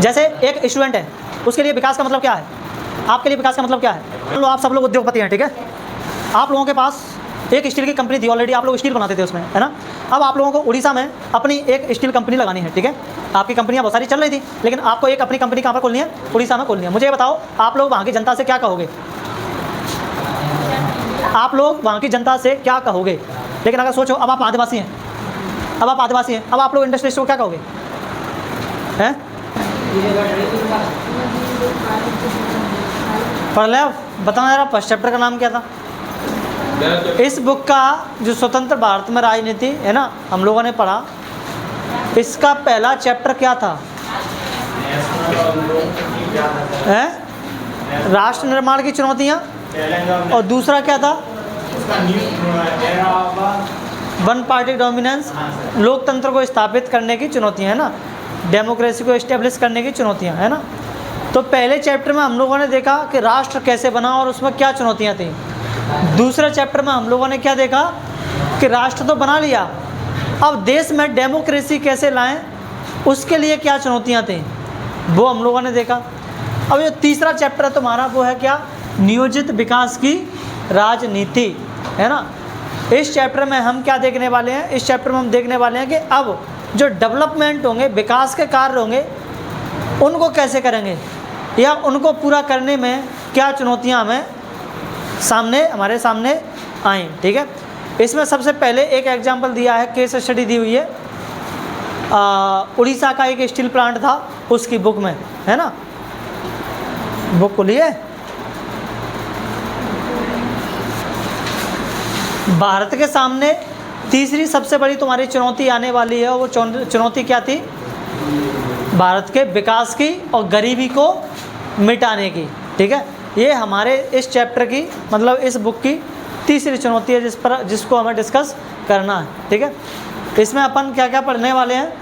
जैसे एक स्टूडेंट है, उसके लिए विकास का मतलब क्या है, आपके लिए विकास का मतलब क्या है? लो आप सब लोग उद्योगपति हैं, ठीक है। आप लोगों के पास एक स्टील की कंपनी थी, ऑलरेडी आप लोग स्टील बनाते थे उसमें, है ना। अब आप लोगों को उड़ीसा में अपनी एक स्टील कंपनी लगानी है, ठीक है। आपकी कंपनियां बहुत सारी चल रही थी, लेकिन आपको एक अपनी कंपनी कहाँ पर खोलनी है? उड़ीसा में खोलनी है। मुझे ये बताओ, आप लोग वहाँ की जनता से क्या कहोगे? आप लोग वहाँ की जनता से क्या कहोगे? लेकिन अगर सोचो, अब आप आदिवासी हैं, अब आप लोग इंडस्ट्रियलिस्ट को क्या कहोगे? हैं? पढ़ ले, बताना जरा, फर्स्ट चैप्टर का नाम क्या था इस बुक का? जो स्वतंत्र भारत में राजनीति है ना, हम लोगों ने पढ़ा, इसका पहला चैप्टर क्या था? है राष्ट्र निर्माण की चुनौतियाँ, और दूसरा क्या था? वन पार्टी डोमिनेंस, लोकतंत्र को स्थापित करने की चुनौतियाँ, है ना, डेमोक्रेसी को एस्टेब्लिश करने की चुनौतियाँ, है ना। तो पहले चैप्टर में हम लोगों ने देखा कि राष्ट्र कैसे बना और उसमें क्या चुनौतियाँ थी। दूसरे चैप्टर में हम लोगों ने क्या देखा कि राष्ट्र तो बना लिया, अब देश में डेमोक्रेसी कैसे लाएं, उसके लिए क्या चुनौतियां थी, वो हम लोगों ने देखा। अब ये तीसरा चैप्टर है तुम्हारा, वो है क्या? नियोजित विकास की राजनीति, है ना। इस चैप्टर में हम क्या देखने वाले हैं? इस चैप्टर में हम देखने वाले हैं कि अब जो डेवलपमेंट होंगे, विकास के कार्य होंगे, उनको कैसे करेंगे, या उनको पूरा करने में क्या चुनौतियाँ हमारे सामने आई, ठीक है। इसमें सबसे पहले एक एग्जाम्पल दिया है, केस स्टडी दी हुई है, उड़ीसा का एक स्टील प्लांट था, उसकी बुक में, है ना। बुक को लिए भारत के सामने तीसरी सबसे बड़ी तुम्हारी चुनौती आने वाली है, वो चुनौती क्या थी? भारत के विकास की और गरीबी को मिटाने की, ठीक है। ये हमारे इस चैप्टर की, मतलब इस बुक की तीसरी चुनौती है जिसको हमें डिस्कस करना है, ठीक है। इसमें अपन क्या क्या पढ़ने वाले हैं?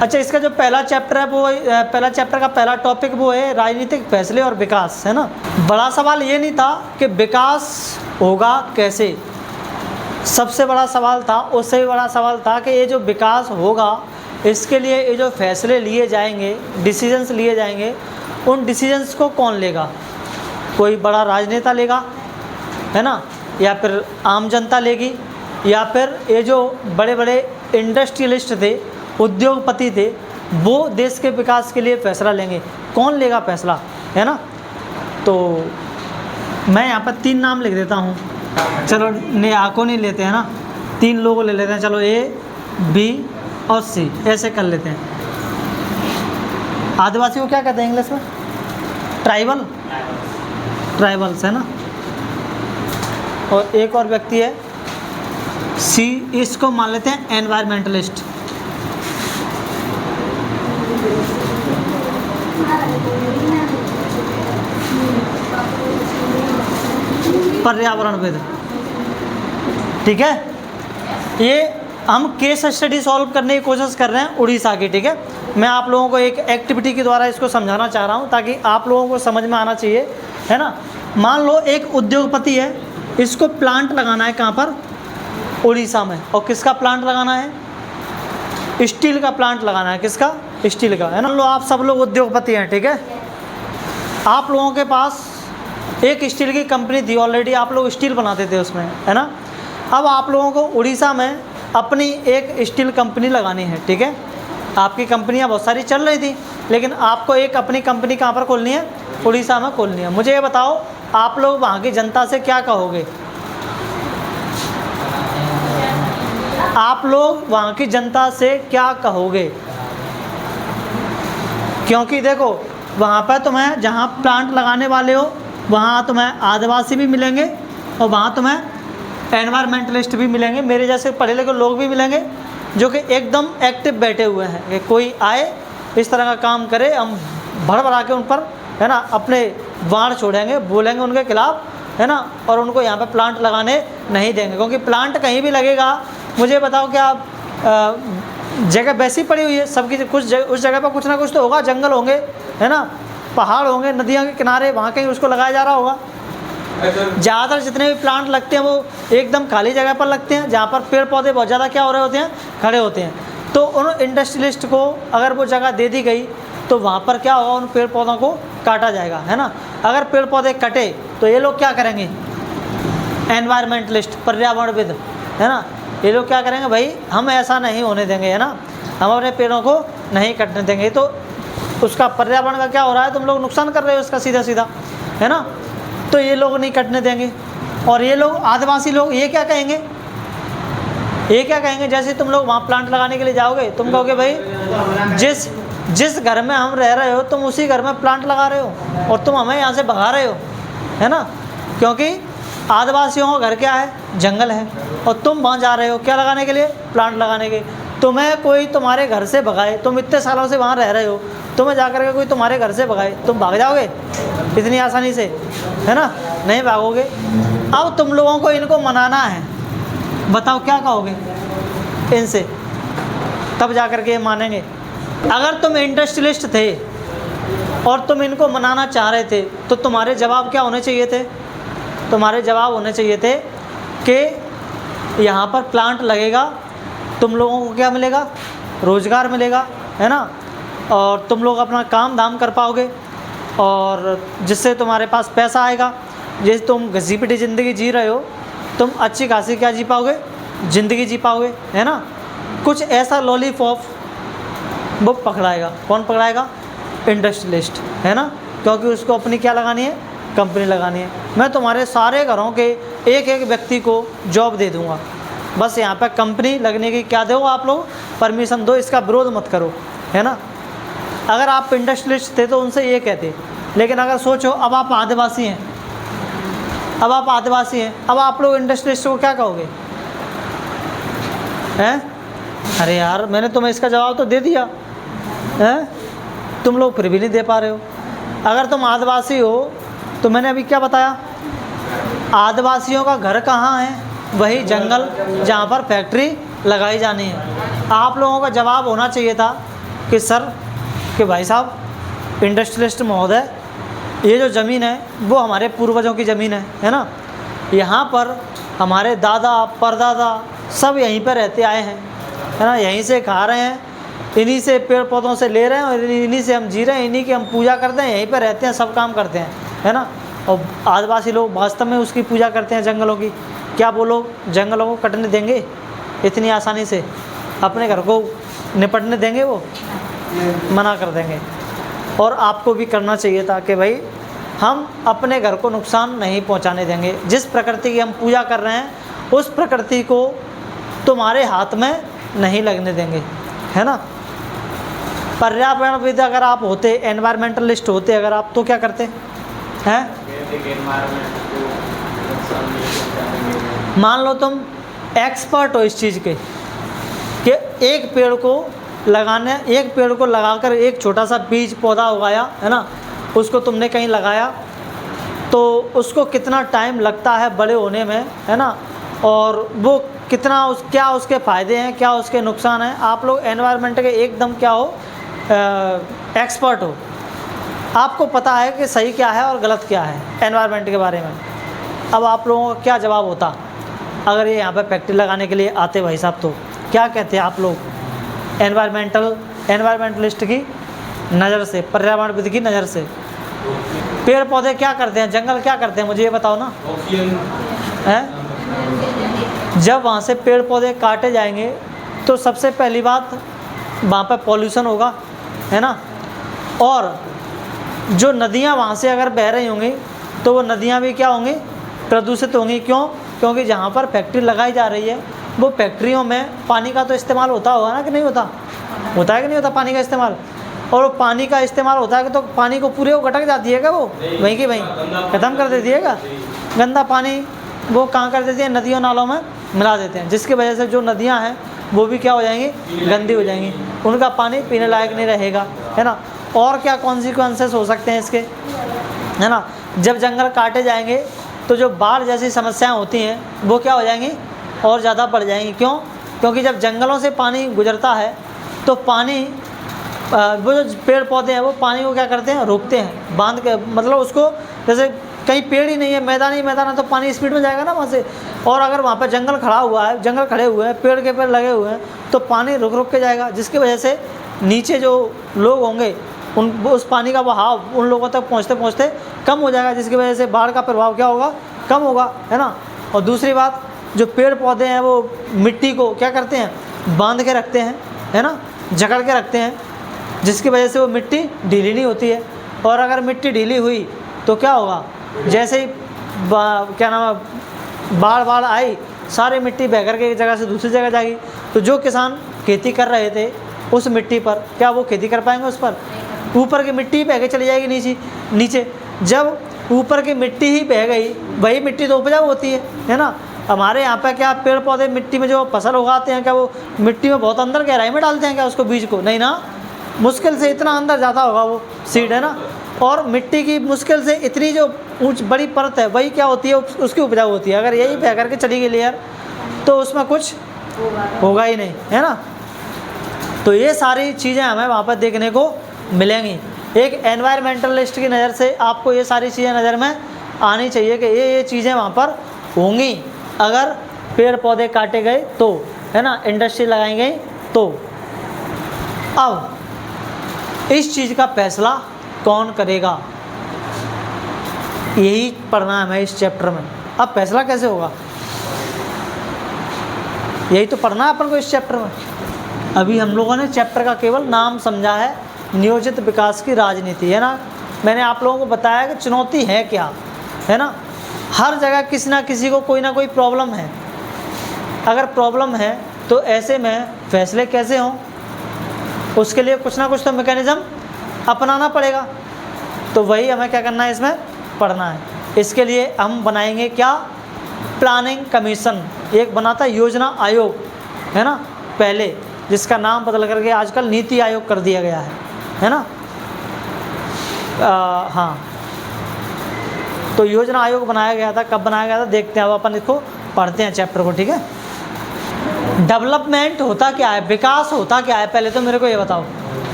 अच्छा, इसका जो पहला चैप्टर है, वो पहला चैप्टर का पहला टॉपिक वो है राजनीतिक फैसले और विकास, है ना। बड़ा सवाल ये नहीं था कि विकास होगा कैसे, सबसे बड़ा सवाल था, उससे भी बड़ा सवाल था कि ये जो विकास होगा, इसके लिए ये जो फैसले लिए जाएंगे, डिसीजंस लिए जाएंगे, उन डिसीजंस को कौन लेगा? कोई बड़ा राजनेता लेगा, है ना, या फिर आम जनता लेगी, या फिर ये जो बड़े बड़े इंडस्ट्रियलिस्ट थे, उद्योगपति थे, वो देश के विकास के लिए फैसला लेंगे। कौन लेगा फैसला, है ना। तो मैं यहाँ पर 3 नाम लिख देता हूँ, चलो आँखों नहीं लेते हैं ना, 3 लोग ले लेते हैं, चलो A, B और C, ऐसे कर लेते हैं। आदिवासी को क्या कहते हैं इंग्लिश में? ट्राइबल्स, है ना। और एक और व्यक्ति है C, इसको मान लेते हैं एनवायरमेंटलिस्ट। पर्यावरणविद, ठीक है। ये हम केस स्टडी सॉल्व करने की कोशिश कर रहे हैं उड़ीसा की, ठीक है। मैं आप लोगों को एक एक्टिविटी के द्वारा इसको समझाना चाह रहा हूँ, ताकि आप लोगों को समझ में आना चाहिए, है ना। मान लो एक उद्योगपति है, इसको प्लांट लगाना है, कहाँ पर? उड़ीसा में। और किसका प्लांट लगाना है? स्टील का प्लांट लगाना है। किसका? स्टील का, है ना। लो आप सब लोग उद्योगपति हैं, ठीक है। आप लोगों के पास एक स्टील की कंपनी थी, ऑलरेडी आप लोग स्टील बनाते थे उसमें, है ना। अब आप लोगों को उड़ीसा में अपनी एक स्टील कंपनी लगानी है, ठीक है। आपकी कंपनियां बहुत सारी चल रही थी, लेकिन आपको एक अपनी कंपनी कहाँ पर खोलनी है? उड़ीसा में खोलनी है। मुझे ये बताओ, आप लोग वहाँ की जनता से क्या कहोगे? आप लोग वहाँ की जनता से क्या कहोगे? क्योंकि देखो, वहाँ पर तुम्हें जहाँ प्लांट लगाने वाले हो, वहाँ तुम्हें आदिवासी भी मिलेंगे, और वहाँ तुम्हें एनवायरमेंटलिस्ट भी मिलेंगे, मेरे जैसे पढ़े लिखे लोग भी मिलेंगे, जो कि एकदम एक्टिव बैठे हुए हैं कि कोई आए इस तरह का काम करे, हम भर भरा के उन पर, है ना, अपने वाण छोड़ेंगे, बोलेंगे उनके खिलाफ, है ना, और उनको यहाँ पे प्लांट लगाने नहीं देंगे। क्योंकि प्लांट कहीं भी लगेगा, मुझे बताओ क्या जगह वैसी पड़ी हुई है सबकी, उस जगह पर कुछ ना कुछ तो होगा, जंगल होंगे, है ना, पहाड़ होंगे, नदियों के किनारे, वहाँ कहीं उसको लगाया जा रहा होगा। ज़्यादातर जितने भी प्लांट लगते हैं वो एकदम खाली जगह पर लगते हैं, जहाँ पर पेड़ पौधे बहुत ज़्यादा क्या हो रहे होते हैं? खड़े होते हैं। तो उन इंडस्ट्रियलिस्ट को अगर वो जगह दे दी गई तो वहाँ पर क्या होगा, उन पेड़ पौधों को काटा जाएगा, है ना। अगर पेड़ पौधे कटे तो ये लोग क्या करेंगे, एनवायरमेंटलिस्ट, पर्यावरणविद, है ना, ये लोग क्या करेंगे, भाई हम ऐसा नहीं होने देंगे, है ना, हम अपने पेड़ों को नहीं कटने देंगे। तो उसका पर्यावरण का क्या हो रहा है, तुम लोग नुकसान कर रहे हो उसका सीधा सीधा, है ना। तो ये लोग नहीं कटने देंगे। और ये लोग आदिवासी लोग ये क्या कहेंगे, ये क्या कहेंगे, जैसे तुम लोग वहाँ प्लांट लगाने के लिए जाओगे, तुम कहोगे भाई जिस घर में हम रह रहे हो तुम उसी घर में प्लांट लगा रहे हो और तुम हमें यहाँ से भगा रहे हो, है ना। क्योंकि आदिवासियों का घर क्या है, जंगल है, और तुम वहाँ जा रहे हो क्या लगाने के लिए, प्लांट लगाने के। तुम्हें कोई तुम्हारे घर से भगाए, तुम इतने सालों से वहाँ रह रहे हो, तुम्हें जा कर के कोई तुम्हारे घर से भगाए, तुम भाग जाओगे इतनी आसानी से, है ना, नहीं भागोगे। अब तुम लोगों को इनको मनाना है, बताओ क्या कहोगे इनसे, तब जा कर के ये मानेंगे। अगर तुम इंडस्ट्रियलिस्ट थे और तुम इनको मनाना चाह रहे थे तो तुम्हारे जवाब क्या होने चाहिए थे, तुम्हारे जवाब होने चाहिए थे कि यहाँ पर प्लांट लगेगा, तुम लोगों को क्या मिलेगा, रोज़गार मिलेगा, है ना, और तुम लोग अपना काम धाम कर पाओगे और जिससे तुम्हारे पास पैसा आएगा। जैसे तुम घसी पिटी ज़िंदगी जी रहे हो, तुम अच्छी खासी क्या जी पाओगे, ज़िंदगी जी पाओगे, है ना। कुछ ऐसा लॉलीपॉप वो पकड़ाएगा, कौन पकड़ाएगा, इंडस्ट्रियलिस्ट, है ना, क्योंकि उसको अपनी क्या लगानी है, कंपनी लगानी है। मैं तुम्हारे सारे घरों के एक एक व्यक्ति को जॉब दे दूंगा, बस यहाँ पर कंपनी लगने की क्या दो, आप लोग परमिशन दो, इसका विरोध मत करो, है ना। अगर आप इंडस्ट्रियलिस्ट थे तो उनसे ये कहते, लेकिन अगर सोचो अब आप आदिवासी हैं, अब आप आदिवासी हैं, अब आप लोग इंडस्ट्रियलिस्ट को क्या कहोगे, हैं। अरे यार मैंने तुम्हें इसका जवाब तो दे दिया, हैं, तुम लोग फिर भी नहीं दे पा रहे हो। अगर तुम आदिवासी हो तो मैंने अभी क्या बताया, आदिवासियों का घर कहाँ है, वही जंगल जहाँ पर फैक्ट्री लगाई जानी है। आप लोगों का जवाब होना चाहिए था कि सर, कि भाई साहब इंडस्ट्रियलिस्ट महोदय, ये जो ज़मीन है वो हमारे पूर्वजों की ज़मीन है ना, यहाँ पर हमारे दादा परदादा सब यहीं पर रहते आए हैं, है ना, यहीं से खा रहे हैं, इन्हीं से पेड़ पौधों से ले रहे हैं और इन्हीं से हम जी रहे हैं, इन्हीं की हम पूजा करते हैं, यहीं पर रहते हैं, सब काम करते हैं, है ना। और आदिवासी लोग वास्तव में उसकी पूजा करते हैं जंगलों की। क्या वो लोग जंगलों को कटने देंगे इतनी आसानी से, अपने घर को निपटने देंगे, वो मना कर देंगे। और आपको भी करना चाहिए था कि भाई हम अपने घर को नुकसान नहीं पहुंचाने देंगे। जिस प्रकृति की हम पूजा कर रहे हैं उस प्रकृति को तुम्हारे हाथ में नहीं लगने देंगे, है ना। पर्यावरणविद अगर आप होते, एनवायरमेंटलिस्ट होते अगर आप, तो क्या करते हैं। मान लो तुम एक्सपर्ट हो इस चीज़ के कि एक पेड़ को लगाने, एक पेड़ को लगाकर एक छोटा सा बीज पौधा उगाया, है ना, उसको तुमने कहीं लगाया तो उसको कितना टाइम लगता है बड़े होने में, है ना, और वो कितना क्या उसके फ़ायदे हैं, क्या उसके नुकसान हैं। आप लोग एनवायरनमेंट के एकदम क्या हो, एक्सपर्ट हो, आपको पता है कि सही क्या है और गलत क्या है एनवायरनमेंट के बारे में। अब आप लोगों का क्या जवाब होता अगर ये यहाँ पर फैक्ट्री लगाने के लिए आते भाई साहब, तो क्या कहते हैं आप लोग एनवायरमेंटलिस्ट की नज़र से, पर्यावरणविद की नज़र से। पेड़ पौधे क्या करते हैं, जंगल क्या करते हैं, मुझे ये बताओ ना, हैं। जब वहाँ से पेड़ पौधे काटे जाएंगे तो सबसे पहली बात वहाँ पर पॉल्यूशन होगा, है ना, और जो नदियाँ वहाँ से अगर बह रही होंगी तो वो नदियाँ भी क्या होंगी, प्रदूषित होंगी। क्यों? क्योंकि जहाँ पर फैक्ट्री लगाई जा रही है वो फैक्ट्रियों में पानी का तो इस्तेमाल होता होगा ना, कि नहीं होता, होता है कि नहीं होता पानी का इस्तेमाल। और वो पानी का इस्तेमाल होता है कि तो पानी को पूरे वो गटक जाती है क्या, वो वहीं की वहीं ख़त्म कर देती है क्या, गंदा पानी वो कहाँ कर देती है, नदियों नालों में मिला देते हैं, जिसकी वजह से जो नदियाँ हैं वो भी क्या हो जाएंगी, गंदी हो जाएंगी, उनका पानी पीने लायक नहीं रहेगा, है ना। और क्या कॉन्सिक्वेंसेस हो सकते हैं इसके, है ना। जब जंगल काटे जाएंगे तो जो बाढ़ जैसी समस्याएं होती हैं वो क्या हो जाएंगी, और ज़्यादा बढ़ जाएंगी। क्यों? क्योंकि जब जंगलों से पानी गुजरता है तो पानी, वो जो पेड़ पौधे हैं वो पानी को क्या करते हैं, रोकते हैं, बांध के, मतलब उसको, जैसे कहीं पेड़ ही नहीं है, मैदान ही मैदान है, तो पानी स्पीड में जाएगा ना वहाँ से। और अगर वहाँ पर जंगल खड़ा हुआ है, जंगल खड़े हुए हैं, पेड़ के पेड़ लगे हुए हैं, तो पानी रुक रुक के जाएगा, जिसकी वजह से नीचे जो लोग होंगे उस पानी का बहाव उन लोगों तक पहुँचते पहुँचते कम हो जाएगा, जिसकी वजह से बाढ़ का प्रभाव क्या होगा, कम होगा, है ना। और दूसरी बात, जो पेड़ पौधे हैं वो मिट्टी को क्या करते हैं, बांध के रखते हैं, है ना, जकड़ के रखते हैं, जिसकी वजह से वो मिट्टी ढीली नहीं होती है। और अगर मिट्टी ढीली हुई तो क्या होगा, जैसे ही क्या नाम है बाढ़ आई, सारी मिट्टी बह कर के एक जगह से दूसरी जगह जाएगी, तो जो किसान खेती कर रहे थे उस मिट्टी पर, क्या वो खेती कर पाएंगे, उस पर ऊपर की मिट्टी बह के चली जाएगी नीचे। जब ऊपर की मिट्टी ही बह गई, वही मिट्टी तो उपजाऊ होती है ना। हमारे यहाँ पे क्या पेड़ पौधे मिट्टी में जो फसल उगाते हैं, क्या वो मिट्टी में बहुत अंदर गहराई में डालते हैं क्या उसको, बीज को? नहीं ना, मुश्किल से इतना अंदर जाता होगा वो सीड, है ना। और मिट्टी की मुश्किल से इतनी जो बड़ी परत है वही क्या होती है, उसकी उपजाऊ होती है। अगर यही बह करके चली गई लेयर तो उसमें कुछ होगा ही नहीं, है ना। तो ये सारी चीज़ें हमें वहाँ पर देखने को मिलेंगी। एक एनवायरमेंटलिस्ट की नज़र से आपको ये सारी चीज़ें नज़र में आनी चाहिए कि ये चीज़ें वहाँ पर होंगी अगर पेड़ पौधे काटे गए तो, है ना, इंडस्ट्री लगाई गई तो। अब इस चीज़ का फैसला कौन करेगा, यही पढ़ना है हमें इस चैप्टर में। अब फैसला कैसे होगा, यही तो पढ़ना है अपन को इस चैप्टर में। अभी हम लोगों ने चैप्टर का केवल नाम समझा है, नियोजित विकास की राजनीति, है ना। मैंने आप लोगों को बताया कि चुनौती है क्या, है ना। हर जगह किसी ना किसी को कोई ना कोई प्रॉब्लम है। अगर प्रॉब्लम है तो ऐसे में फैसले कैसे हों, उसके लिए कुछ ना कुछ तो मैकेनिज़्म अपनाना पड़ेगा। तो वही हमें क्या करना है, इसमें पढ़ना है। इसके लिए हम बनाएंगे क्या, प्लानिंग कमीशन, एक बनाता है योजना आयोग, है ना, पहले, जिसका नाम बदल करके आजकल नीति आयोग कर दिया गया है ना। हाँ, तो योजना आयोग बनाया गया था, कब बनाया गया था देखते हैं। अब अपन इसको पढ़ते हैं चैप्टर को, ठीक है। डेवलपमेंट होता क्या है, विकास होता क्या है, पहले तो मेरे को ये बताओ,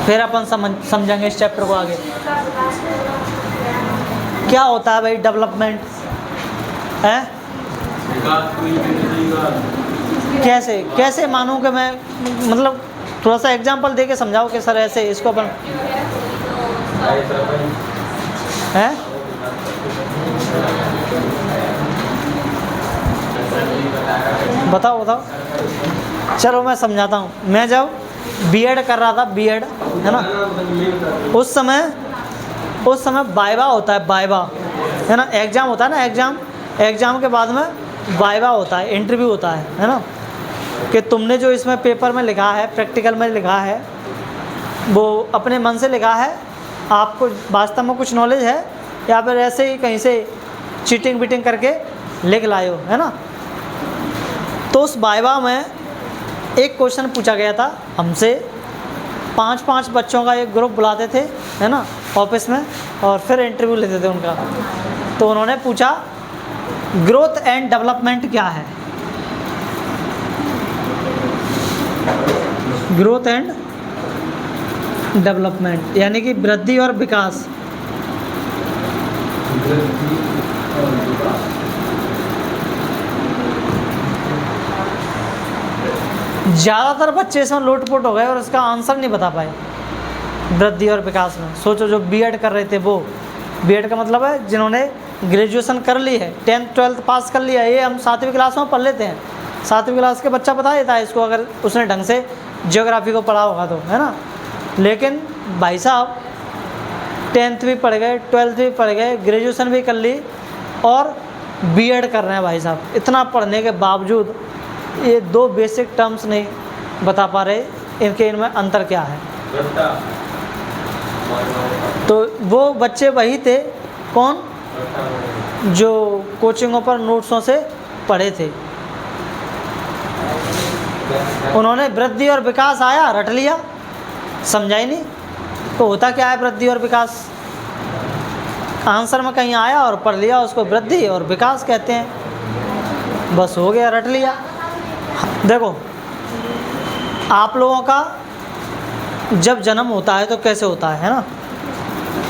फिर अपन समझेंगे इस चैप्टर को आगे। क्या होता है भाई डेवलपमेंट, है? कैसे मानूं कि मैं, मतलब थोड़ा सा एग्जांपल दे के समझाओ कि सर ऐसे इसको अपन, है? बताओ। चलो मैं समझाता हूँ। मैं जब बीएड कर रहा था, बीएड, है ना, उस समय वाइवा होता है, वाइवा, है ना, एग्ज़ाम होता है ना, एग्ज़ाम के बाद में वाइवा होता है, इंटरव्यू होता है ना, कि तुमने जो इसमें पेपर में लिखा है, प्रैक्टिकल में लिखा है, वो अपने मन से लिखा है, आपको वास्तव में कुछ नॉलेज है, या फिर ऐसे ही कहीं से चीटिंग बीटिंग करके लिख लाए हो, है ना। तो उस वाइवा में एक क्वेश्चन पूछा गया था हमसे, 5 बच्चों का एक ग्रुप बुलाते थे, है ना, ऑफिस में, और फिर इंटरव्यू लेते थे उनका। तो उन्होंने पूछा ग्रोथ एंड डेवलपमेंट क्या है, ग्रोथ एंड डेवलपमेंट यानी कि वृद्धि और विकास। ज़्यादातर बच्चे इसमें लोटपोट हो गए और इसका आंसर नहीं बता पाए। वृद्धि और विकास में सोचो, जो बीएड कर रहे थे वो, बीएड का मतलब है जिन्होंने ग्रेजुएशन कर ली है, 10th 12th पास कर लिया, ये हम 7वीं क्लास में पढ़ लेते हैं। 7वीं क्लास के बच्चा बता देता है इसको, अगर उसने ढंग से ज्योग्राफी को पढ़ा होगा तो, है ना। लेकिन भाई साहब 10th भी पढ़ गए, 12th भी पढ़ गए, ग्रेजुएशन भी कर ली और बीएड कर रहे हैं भाई साहब। इतना पढ़ने के बावजूद ये 2 बेसिक टर्म्स नहीं बता पा रहे, इनमें अंतर क्या है। तो वो बच्चे वही थे, कौन, जो कोचिंगों पर नोट्सों से पढ़े थे। उन्होंने वृद्धि और विकास आया, रट लिया, समझा ही नहीं। तो होता क्या है वृद्धि और विकास, आंसर में कहीं आया और पढ़ लिया, उसको वृद्धि और विकास कहते हैं, बस हो गया, रट लिया। देखो, आप लोगों का जब जन्म होता है तो कैसे होता है ना,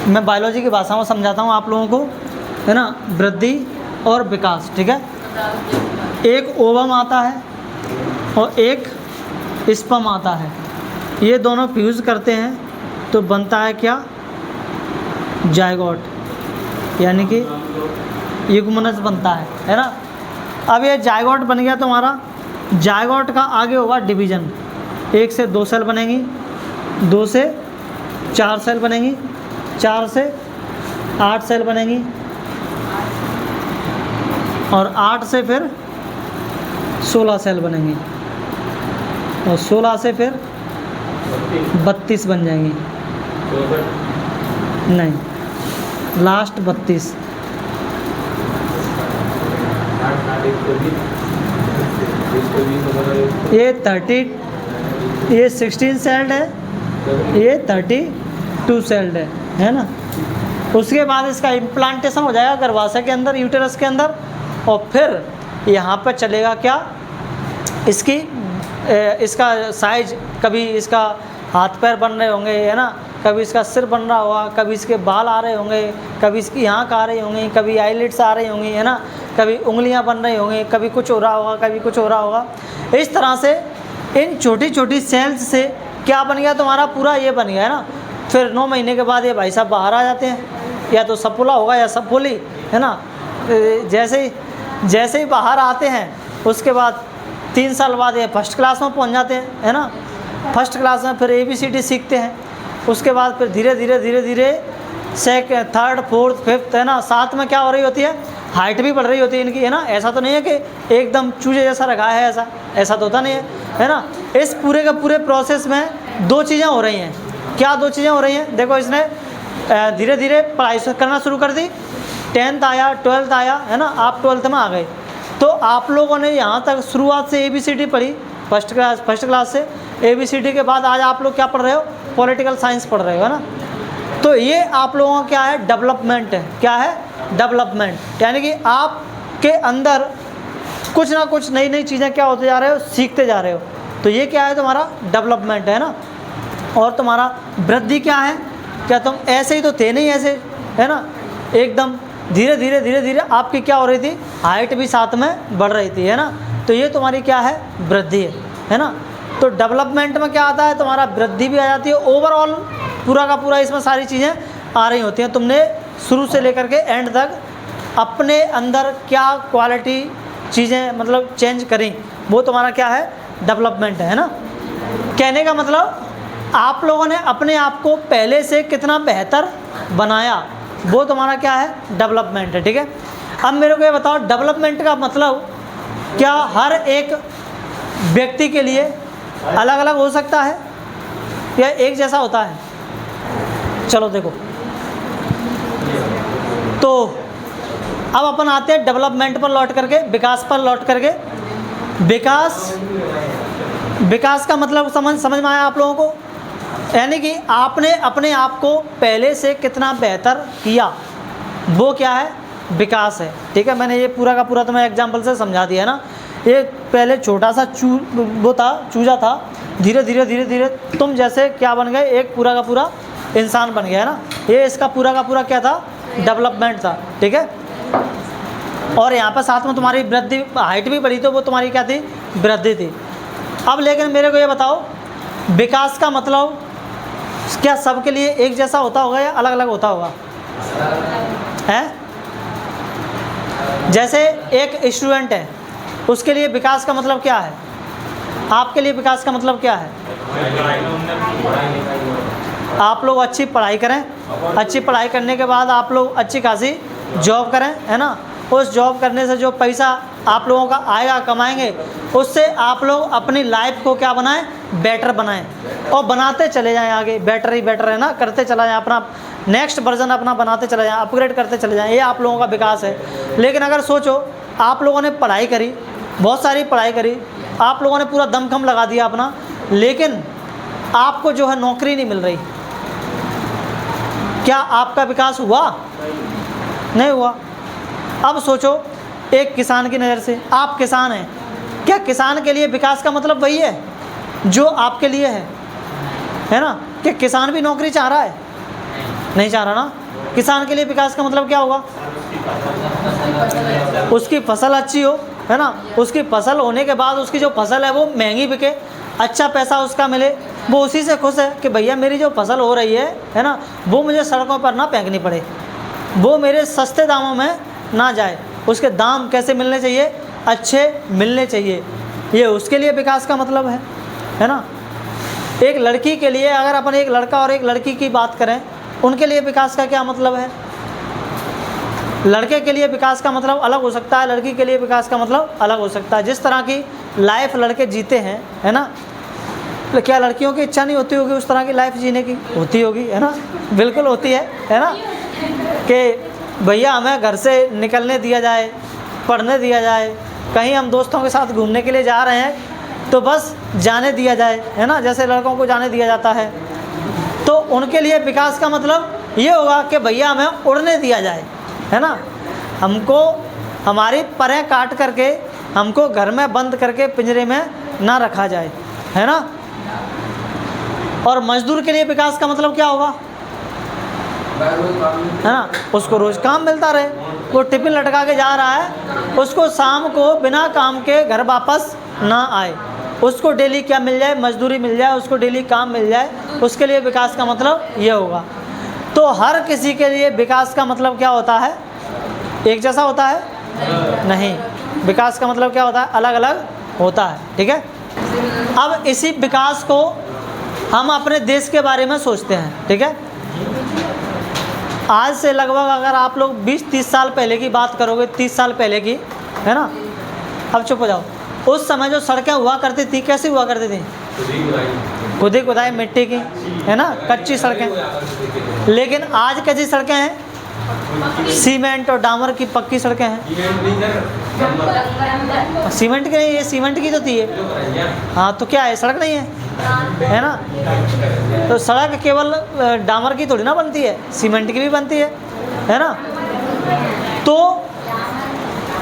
मैं बायोलॉजी की भाषा में समझाता हूँ आप लोगों को, है ना। वृद्धि और विकास, ठीक है। एक ओवम आता है, और एक स्पर्म आता है, ये दोनों फ्यूज़ करते हैं तो बनता है क्या, जायगोट, यानी कि युग्मनज बनता है ना। अब ये जायगोट बन गया तुम्हारा, जायगोट का आगे होगा डिवीज़न, 1 से 2 सेल बनेंगी, 2 से 4 सेल बनेंगी, 4 से 8 सेल बनेंगी, और 8 से फिर 16 सेल बनेंगी, और 16 से फिर 32 बन जाएंगी, नहीं लास्ट 32। ये 30, ये 16 सेल्ड है, ये 32 सेल्ड है ना। उसके बाद इसका इम्प्लांटेशन हो जाएगा गर्भाशय के अंदर, यूटेरस के अंदर, और फिर यहाँ पर चलेगा क्या, इसका साइज, कभी इसका हाथ पैर बन रहे होंगे है ना, कभी इसका सिर बन रहा होगा, कभी इसके बाल आ रहे होंगे, कभी इसकी आँख आ रही होंगी, कभी आईलिड्स आ रही होंगी है ना, कभी उंगलियां बन रही होंगी, कभी कुछ हो रहा होगा, कभी कुछ हो रहा होगा। इस तरह से इन छोटी छोटी सेल्स से क्या बन गया तुम्हारा, पूरा ये बन गया है ना। फिर 9 महीने के बाद ये भाई साहब बाहर आ जाते हैं, या तो सपोला होगा या सपोली है ना। जैसे ही बाहर आते हैं उसके बाद 3 साल बाद ये फर्स्ट क्लास में पहुंच जाते हैं है ना। फर्स्ट क्लास में फिर ABCD सीखते हैं, उसके बाद फिर धीरे धीरे सेकंड, थर्ड, फोर्थ, फिफ्थ है ना, साथ में क्या हो रही होती है, हाइट भी बढ़ रही होती है इनकी है ना। ऐसा तो नहीं है कि एकदम चूजे जैसा रखा है, ऐसा तो होता नहीं है ना। इस पूरे के पूरे प्रोसेस में 2 चीज़ें हो रही हैं। क्या 2 चीज़ें हो रही हैं, देखो इसने धीरे धीरे पढ़ाई करना शुरू कर दी, 10th आया, 12th आया है ना, आप 12th में आ गए। तो आप लोगों ने यहाँ तक शुरुआत से ABCD पढ़ी, फर्स्ट क्लास से। ABCD के बाद आज आप लोग क्या पढ़ रहे हो, पॉलिटिकल साइंस पढ़ रहे हो है ना। तो ये आप लोगों का क्या है, डेवलपमेंट है। क्या है, डेवलपमेंट, यानी कि आपके अंदर कुछ ना कुछ नई नई चीज़ें क्या होते जा रहे हो, सीखते जा रहे हो। तो ये क्या है, तुम्हारा डेवलपमेंट है ना। और तुम्हारा वृद्धि क्या है, क्या तुम ऐसे ही तो थे नहीं, ऐसे है ना, एकदम धीरे धीरे आपकी क्या हो रही थी, हाइट भी साथ में बढ़ रही थी है ना। तो ये तुम्हारी क्या है, वृद्धि है ना। तो डेवलपमेंट में क्या आता है, तुम्हारा वृद्धि भी आ जाती है, ओवरऑल पूरा का पूरा इसमें सारी चीज़ें आ रही होती हैं। तुमने शुरू से लेकर के एंड तक अपने अंदर क्या क्वालिटी चीज़ें मतलब चेंज करी, वो तुम्हारा क्या है, डेवलपमेंट है ना। कहने का मतलब आप लोगों ने अपने आप को पहले से कितना बेहतर बनाया, वो तुम्हारा क्या है, डेवलपमेंट है। ठीक है, अब मेरे को ये बताओ, डेवलपमेंट का मतलब क्या हर एक व्यक्ति के लिए अलग अलग हो सकता है या एक जैसा होता है? चलो देखो, तो अब अपन आते हैं डेवलपमेंट पर लौट करके, विकास पर लौट करके। विकास का मतलब समझ में आया आप लोगों को, यानी कि आपने अपने आप को पहले से कितना बेहतर किया, वो क्या है, विकास है। ठीक है, मैंने ये पूरा का पूरा तुम्हें एग्जाम्पल से समझा दिया ना। ये पहले छोटा सा चूजा था, धीरे धीरे तुम जैसे क्या बन गए, एक पूरा का पूरा इंसान बन गया है ना। ये इसका पूरा का पूरा क्या था, डेवलपमेंट था। ठीक है, और यहाँ पर साथ में तुम्हारी वृद्धि, हाइट भी बढ़ी, तो वो तुम्हारी क्या थी, वृद्धि थी। अब लेकिन मेरे को ये बताओ, विकास का मतलब क्या सबके लिए एक जैसा होता होगा या अलग अलग होता होगा? है, जैसे एक स्टूडेंट है, उसके लिए विकास का मतलब क्या है, आपके लिए विकास का मतलब क्या है? आप लोग अच्छी पढ़ाई करें, अच्छी पढ़ाई करने के बाद आप लोग अच्छी खासी जॉब करें है ना। उस जॉब करने से जो पैसा आप लोगों का आएगा, कमाएंगे, उससे आप लोग अपनी लाइफ को क्या बनाएं, बेटर बनाएं, और बनाते चले जाएं आगे, बेटर ही बेटर है ना, करते चला जाएं, अपना नेक्स्ट वर्जन अपना बनाते चले जाएं, अपग्रेड करते चले जाएं। ये आप लोगों का विकास है। लेकिन अगर सोचो, आप लोगों ने पढ़ाई करी, बहुत सारी पढ़ाई करी, आप लोगों ने पूरा दमखम लगा दिया अपना, लेकिन आपको जो है नौकरी नहीं मिल रही, क्या आपका विकास हुआ? नहीं हुआ। अब सोचो, एक किसान की नज़र से, आप किसान हैं, क्या किसान के लिए विकास का मतलब वही है जो आपके लिए है ना? कि किसान भी नौकरी चाह रहा है? नहीं चाह रहा ना। किसान के लिए विकास का मतलब क्या होगा, उसकी फसल अच्छी हो है ना, उसकी फसल होने के बाद उसकी जो फसल है वो महंगी बिके, अच्छा पैसा उसका मिले, वो उसी से खुश है कि भैया मेरी जो फसल हो रही है ना, वो मुझे सड़कों पर ना फेंकनी पड़े, वो मेरे सस्ते दामों में ना जाए, उसके दाम कैसे मिलने चाहिए, अच्छे मिलने चाहिए। ये उसके लिए विकास का मतलब है ना। एक लड़की के लिए, अगर अपन एक लड़का और एक लड़की की बात करें, उनके लिए विकास का क्या मतलब है। लड़के के लिए विकास का मतलब अलग हो सकता है, लड़की के लिए विकास का मतलब अलग हो सकता है। जिस तरह की लाइफ लड़के जीते हैं, है ना, तो क्या लड़कियों की इच्छा नहीं होती होगी उस तरह की लाइफ जीने की? होती होगी, है ना, बिल्कुल होती है ना, कि भैया हमें घर से निकलने दिया जाए, पढ़ने दिया जाए, कहीं हम दोस्तों के साथ घूमने के लिए जा रहे हैं तो बस जाने दिया जाए, है ना, जैसे लड़कों को जाने दिया जाता है। तो उनके लिए विकास का मतलब ये होगा कि भैया हमें उड़ने दिया जाए, है ना, हमको हमारी परें काट करके हमको घर में बंद करके पिंजरे में ना रखा जाए, है ना। और मजदूर के लिए विकास का मतलब क्या होगा, है ना, उसको रोज़ काम मिलता रहे, वो टिफिन लटका के जा रहा है, उसको शाम को बिना काम के घर वापस ना आए, उसको डेली क्या मिल जाए, मजदूरी मिल जाए, उसको डेली काम मिल जाए, उसके लिए विकास का मतलब ये होगा। तो हर किसी के लिए विकास का मतलब क्या होता है, एक जैसा होता है नहीं, विकास का मतलब क्या होता है, अलग अलग होता है, ठीक है। अब इसी विकास को हम अपने देश के बारे में सोचते हैं, ठीक है। आज से लगभग अगर आप लोग 20-30 साल पहले की बात करोगे, 30 साल पहले की, है ना, अब चुप हो जाओ, उस समय जो सड़कें हुआ करती थी कैसी हुआ करती थी, खुद ही खुदाई मिट्टी की, है ना, कच्ची सड़कें। लेकिन आज कैसी सड़कें हैं, सीमेंट और डामर की पक्की सड़कें हैं। सीमेंट की नहीं, ये सीमेंट की तो थी ये, हाँ, तो क्या है, सड़क नहीं है ना। तो सड़क केवल डामर की थोड़ी ना बनती है, सीमेंट की भी बनती है ना। तो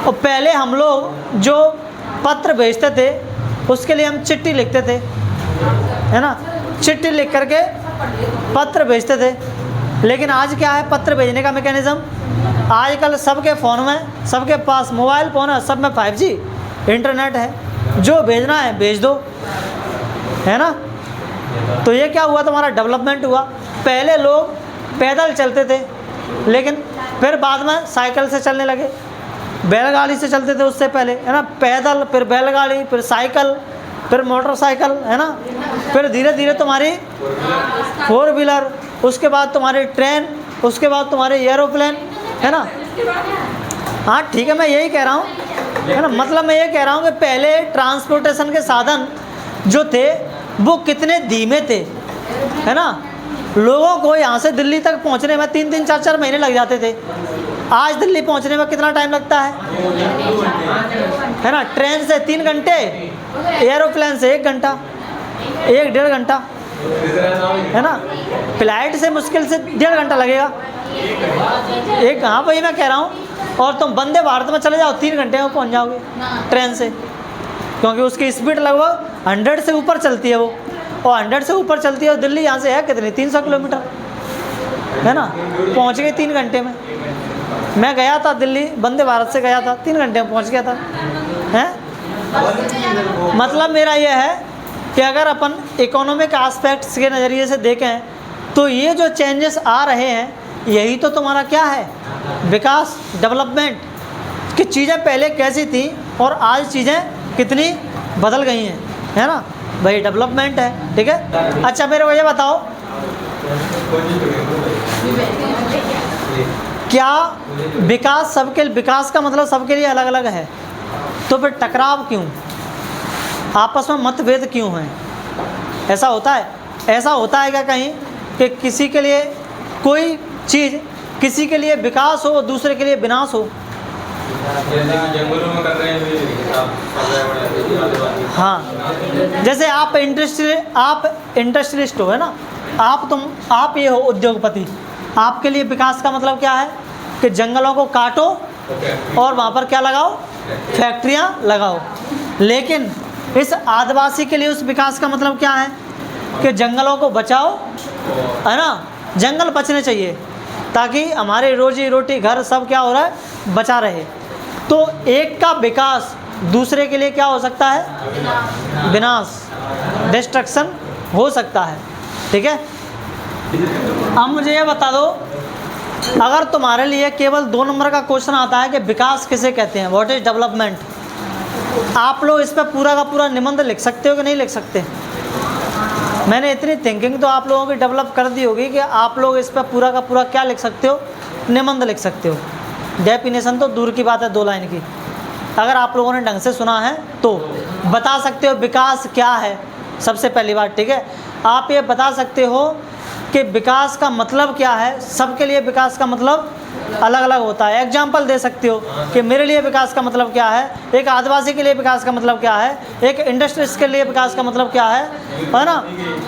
पहले हम लोग जो पत्र भेजते थे उसके लिए हम चिट्ठी लिखते थे, है ना, चिट्ठी लिख करके पत्र भेजते थे। लेकिन आज क्या है, पत्र भेजने का मैकेनिज़्म आजकल सबके फ़ोन में, सबके पास मोबाइल फ़ोन है, सब में 5G इंटरनेट है, जो भेजना है भेज दो, है ना। तो ये क्या हुआ, तुम्हारा डेवलपमेंट हुआ। पहले लोग पैदल चलते थे, लेकिन फिर बाद में साइकिल से चलने लगे, बैलगाड़ी से चलते थे उससे पहले, है ना, पैदल, फिर बैलगाड़ी, फिर साइकिल, फिर मोटरसाइकिल, है ना, फिर धीरे धीरे तुम्हारी 4 व्हीलर, उसके बाद तुम्हारी ट्रेन, उसके बाद तुम्हारे एरोप्लेन, है ना। हाँ ठीक है, मैं यही कह रहा हूँ, है ना, मतलब मैं ये कह रहा हूँ कि पहले ट्रांसपोर्टेशन के साधन जो थे वो कितने धीमे थे, है ना। लोगों को यहाँ से दिल्ली तक पहुँचने में 3-3, 4-4 महीने लग जाते थे। आज दिल्ली पहुँचने में कितना टाइम लगता है ना, ट्रेन से 3 घंटे, एरोप्लेन से 1 घंटा, 1-1.5 घंटा, है ना। फ्लाइट से मुश्किल से 1.5 घंटा लगेगा एक, हाँ भाई मैं कह रहा हूँ। और तुम वंदे भारत में चले जाओ 3 घंटे में पहुँच जाओगे ट्रेन से, क्योंकि उसकी स्पीड लगभग 100 से ऊपर चलती है वो, और 100 से ऊपर चलती है। और दिल्ली यहाँ से है कितनी, 300 किलोमीटर, है ना, पहुँच गए 3 घंटे में। मैं गया था दिल्ली, वंदे भारत से गया था, 3 घंटे में पहुँच गया था, हैं। मतलब मेरा यह है कि अगर अपन इकोनॉमिक एस्पेक्ट्स के नज़रिए से देखें तो ये जो चेंजेस आ रहे हैं, यही तो तुम्हारा क्या है, विकास, डेवलपमेंट। कि चीज़ें पहले कैसी थी और आज चीज़ें कितनी बदल गई हैं, है ना, भाई डेवलपमेंट है, ठीक है। अच्छा मेरे को ये बताओ, क्या विकास सबके, विकास का मतलब सबके लिए अलग अलग है, तो फिर टकराव क्यों, आपस में मतभेद क्यों हैं? ऐसा होता है, ऐसा होता है क्या कहीं कि किसी के लिए कोई चीज़, किसी के लिए विकास हो, दूसरे के लिए विनाश हो? जंगलों में कर रहे हैं, हाँ, जैसे आप इंडस्ट्रियलिस्ट हो, है ना, आप ये हो उद्योगपति, आपके लिए विकास का मतलब क्या है कि जंगलों को काटो और वहाँ पर क्या लगाओ, फैक्ट्रियाँ लगाओ। लेकिन इस आदिवासी के लिए उस विकास का मतलब क्या है कि जंगलों को बचाओ, है ना, जंगल बचने चाहिए ताकि हमारे रोजी रोटी, घर सब क्या हो रहा है, बचा रहे। तो एक का विकास दूसरे के लिए क्या हो सकता है? विनाश, डिस्ट्रक्शन हो सकता है। ठीक है, अब मुझे ये बता दो, अगर तुम्हारे लिए केवल 2 नंबर का क्वेश्चन आता है कि विकास किसे कहते हैं, व्हाट इज डेवलपमेंट, आप लोग इस पर पूरा का पूरा निबंध लिख सकते हो कि नहीं लिख सकते? मैंने इतनी थिंकिंग तो आप लोगों की डेवलप कर दी होगी कि आप लोग इस पर पूरा का पूरा क्या लिख सकते हो? निबंध लिख सकते हो। डेफिनेशन तो दूर की बात है 2 लाइन की, अगर आप लोगों ने ढंग से सुना है तो बता सकते हो विकास क्या है। सबसे पहली बात, ठीक है, आप ये बता सकते हो कि विकास का मतलब क्या है। सबके लिए विकास का मतलब अलग अलग होता है। एग्जाम्पल दे सकते हो कि मेरे लिए विकास का मतलब क्या है, एक आदिवासी के लिए विकास का मतलब क्या है, एक इंडस्ट्रिस्ट के लिए विकास का मतलब क्या है ना।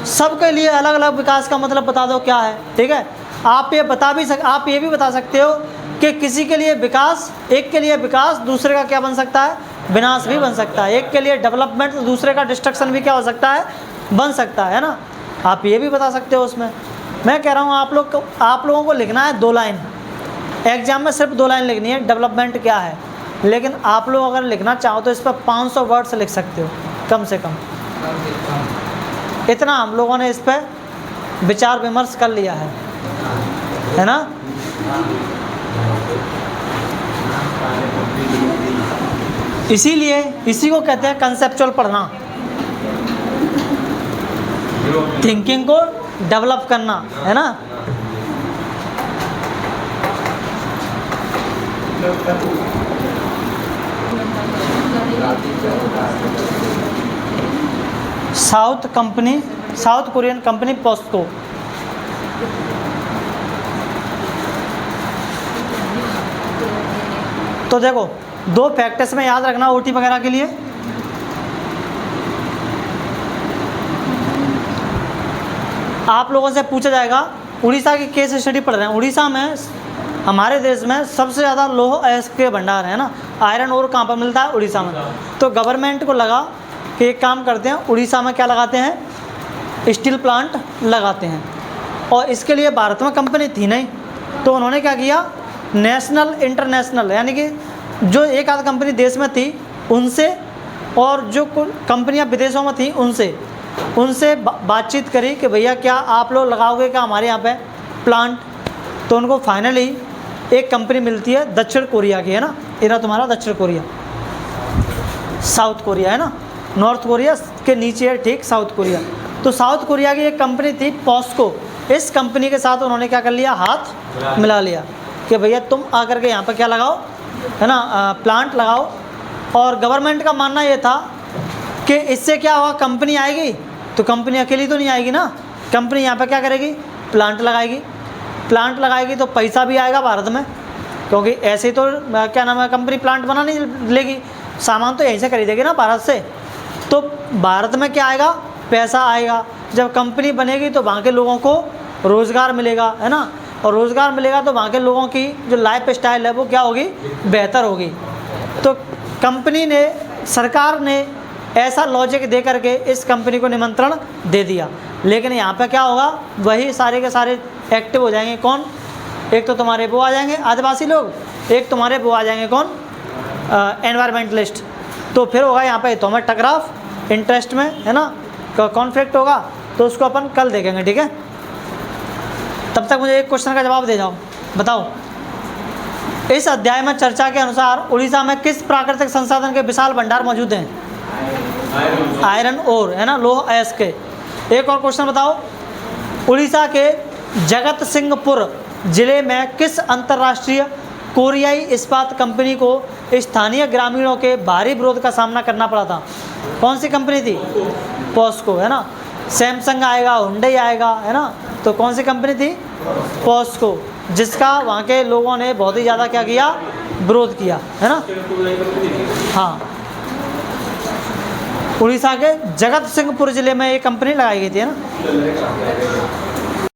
सबके लिए अलग अलग विकास का मतलब बता दो क्या है। ठीक है, आप ये भी बता सकते हो कि किसी के लिए विकास, एक के लिए विकास दूसरे का क्या बन सकता है? विनाश भी बन सकता है। एक के लिए डेवलपमेंट दूसरे का डिस्ट्रक्शन भी क्या हो सकता है? बन सकता है ना। आप ये भी बता सकते हो उसमें। मैं कह रहा हूँ आप लोगों को लिखना है 2 लाइन, एग्जाम में सिर्फ 2 लाइन लिखनी है, डेवलपमेंट क्या है। लेकिन आप लोग अगर लिखना चाहो तो इस पर 500 वर्ड्स लिख सकते हो कम से कम। इतना हम लोगों ने इस पर विचार विमर्श कर लिया है ना। इसीलिए इसी को कहते हैं कंसेप्चुअल पढ़ना, थिंकिंग को डेवलप करना, है ना। साउथ कोरियन कंपनी पॉस्को, तो देखो 2 फैक्टर्स में याद रखना ओटी वगैरह के लिए। आप लोगों से पूछा जाएगा, उड़ीसा की केस स्टडी पढ़ रहे हैं, उड़ीसा में हमारे देश में सबसे ज़्यादा लौह अयस्क के भंडार है ना, आयरन और कहाँ पर मिलता है? उड़ीसा में। तो गवर्नमेंट को लगा कि एक काम करते हैं, उड़ीसा में क्या लगाते हैं? स्टील प्लांट लगाते हैं। और इसके लिए भारत में कंपनी थी नहीं, तो उन्होंने क्या किया? नेशनल इंटरनेशनल, यानी कि जो एक आध कंपनी देश में थी उनसे, और जो कंपनियां विदेशों में थी उनसे बातचीत करी कि भैया क्या आप लोग लगाओगे क्या हमारे यहाँ पे प्लांट। तो उनको फाइनली एक कंपनी मिलती है दक्षिण कोरिया की, है ना। इधर तुम्हारा दक्षिण कोरिया, साउथ कोरिया है ना, नॉर्थ कोरिया के नीचे है ठीक साउथ कोरिया। तो साउथ कोरिया की एक कंपनी थी पॉस्को, इस कंपनी के साथ उन्होंने क्या कर लिया? हाथ मिला लिया कि भैया तुम आकर के यहाँ पर क्या लगाओ, है ना, प्लांट लगाओ। और गवर्नमेंट का मानना ये था कि इससे क्या होगा? कंपनी आएगी तो कंपनी अकेली तो नहीं आएगी ना, कंपनी यहाँ पर क्या करेगी? प्लांट लगाएगी तो पैसा भी आएगा भारत में, क्योंकि ऐसे तो क्या नाम है, कंपनी प्लांट बना नहीं लेगी, सामान तो यहीं से खरीदेगी ना भारत से। तो भारत में क्या आएगा? पैसा आएगा। जब कंपनी बनेगी तो वहाँ के लोगों को रोज़गार मिलेगा, है ना, और रोज़गार मिलेगा तो वहाँ के लोगों की जो लाइफ स्टाइल है वो क्या होगी? बेहतर होगी। तो कंपनी ने, सरकार ने ऐसा लॉजिक दे करके इस कंपनी को निमंत्रण दे दिया। लेकिन यहाँ पे क्या होगा? वही सारे के सारे एक्टिव हो जाएंगे। कौन? एक तो तुम्हारे वो आ जाएंगे आदिवासी लोग, एक तुम्हारे वो आ जाएंगे कौन? एनवायरमेंटलिस्ट। तो फिर होगा यहाँ पे तो हमें टकराव इंटरेस्ट में, है ना, कॉन्फ्लिक्ट होगा। तो उसको अपन कल देखेंगे, ठीक है। तब तक मुझे एक क्वेश्चन का जवाब दे जाओ, बताओ इस अध्याय में चर्चा के अनुसार उड़ीसा में किस प्राकृतिक संसाधन के विशाल भंडार मौजूद हैं? आयरन ओर, है ना, लौह अयस्क के। एक और क्वेश्चन बताओ, उड़ीसा के जगत सिंहपुर जिले में किस अंतर्राष्ट्रीय कोरियाई इस्पात कंपनी को स्थानीय ग्रामीणों के भारी विरोध का सामना करना पड़ा था? कौन सी कंपनी थी? पॉस्को, है ना। सैमसंग आएगा, हुंडई आएगा, है ना। तो कौन सी कंपनी थी? पॉस्को, जिसका वहाँ के लोगों ने बहुत ही ज़्यादा क्या किया? विरोध किया, है ना। हाँ, उड़ीसा के जगत सिंहपुर जिले में ये कंपनी लगाई गई थी, है ना।